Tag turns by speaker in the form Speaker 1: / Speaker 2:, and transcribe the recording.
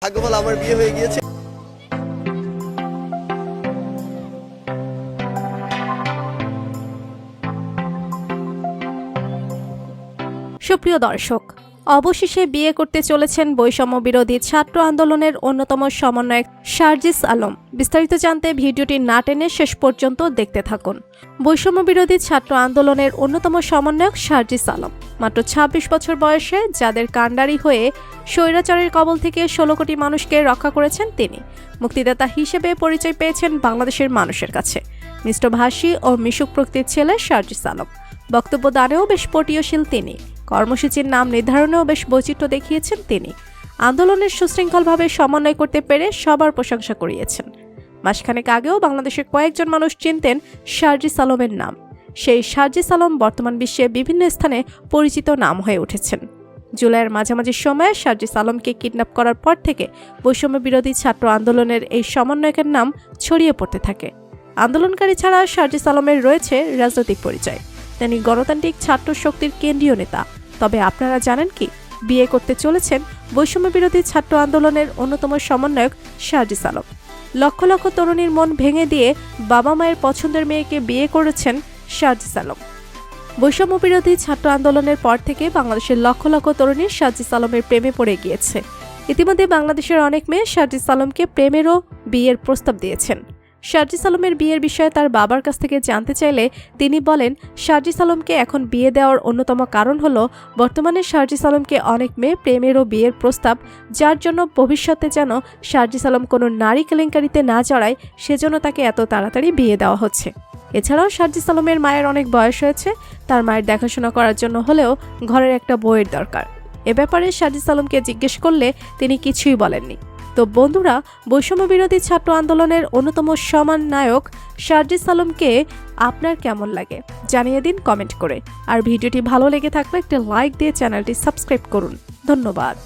Speaker 1: ভাগ্য ভালো আমার বিয়ে হয়ে গিয়েছে।
Speaker 2: সুপ্রিয় দর্শক, অবশেষে বিয়ে করতে চলেছেন বৈষম্য বিরোধী ছাত্র আন্দোলনের অন্যতম সমন্বয়ক সার্জিস আলম। বিস্তারিত জানতে ভিডিওটি না টেনে শেষ পর্যন্ত দেখতে থাকুন। বৈষম্য বিরোধী ছাত্র আন্দোলনের অন্যতম সমন্বয়ক সার্জিস আলম মাত্র ২৬ বছর বয়সে যাদের কাণ্ডারি হয়ে স্বৈরাচারের কবল থেকে ১৬ কোটি মানুষকে রক্ষা করেছেন তিনি মুক্তিদাতা হিসেবে পরিচয় পেয়েছেন বাংলাদেশের মানুষের কাছে। মিষ্টভাষী ও মিশুক প্রকৃতির ছেলে সার্জিস আলম। বক্তব্য দানেও বেশ পটীয়শীল তিনি। কর্মসূচির নাম নির্ধারণেও বেশ বৈচিত্র্য দেখিয়েছেন তিনি। আন্দোলনের সুশৃঙ্খলভাবে সমন্বয় করতে পেরে সবার প্রশংসা কুড়িয়েছেন। মাসখানেক আগেও বাংলাদেশের কয়েকজন মানুষ চিনতেন সার্জিস আলমের নাম। সেই সার্জিস আলম বর্তমান বিশ্বে বিভিন্ন স্থানে পরিচিত নাম হয়ে উঠেছেন। জুলাইয়ের মাঝামাঝি সময়ে সার্জিস আলমকে কিডন্যাপ করার পর থেকে বৈষম্য বিরোধী ছাত্র আন্দোলনের এই সমন্বয়কের নাম ছড়িয়ে পড়তে থাকে। আন্দোলনকারী ছাড়া সার্জিস আলমের রয়েছে রাজনৈতিক পরিচয়। তিনি গণতান্ত্রিক ছাত্র শক্তির কেন্দ্রীয় নেতা। তবে আপনারা জানেন কি, বিয়ে করতে চলেছেন বৈষম্য বিরোধী ছাত্র আন্দোলনের অন্যতম সমন্বয়ক সার্জিস আলম। লক্ষ লক্ষ তরুণীর মন ভেঙে দিয়ে বাবা মায়ের পছন্দের মেয়েকে বিয়ে করেছেন সার্জিস আলম। বৈষম্য বিরোধী ছাত্র আন্দোলনের পর থেকে বাংলাদেশের লক্ষ লক্ষ তরুণী সার্জিস আলমের প্রেমে পড়ে গিয়েছে। ইতিমধ্যে বাংলাদেশের অনেক মেয়ে সার্জিস আলমকে প্রেমের ও বিয়ের প্রস্তাব দিয়েছেন। সার্জিস আলমের বিয়ের বিষয়ে তার বাবার কাছ থেকে জানতে চাইলে তিনি বলেন, সার্জিস আলমকে এখন বিয়ে দেওয়ার অন্যতম কারণ হলো বর্তমানে সার্জিস আলমকে অনেক মেয়ে প্রেমের ও বিয়ের প্রস্তাব, যার জন্য ভবিষ্যতে যেন সার্জিস আলম কোনো নারী কেলেঙ্কারিতে না জড়ায়, সেজন্য তাকে এত তাড়াতাড়ি বিয়ে দেওয়া হচ্ছে। এছাড়াও সার্জিস আলমের মায়ের অনেক বয়স হয়েছে, তার মায়ের দেখাশোনা করার জন্য হলেও ঘরের একটা বউয়ের দরকার। এ ব্যাপারে সার্জিস আলমকে জিজ্ঞেস করলে তিনি কিছুই বলেননি। তো বন্ধুরা, বৈষম্য বিরোধী ছাত্র আন্দোলনের অন্যতম সমন্বয়ক সার্জিস আলমকে আপনার কেমন লাগে জানিয়ে দিন কমেন্ট করে। আর ভিডিওটি ভালো লেগে থাকলে একটা লাইক দিয়ে চ্যানেলটি সাবস্ক্রাইব করুন। ধন্যবাদ।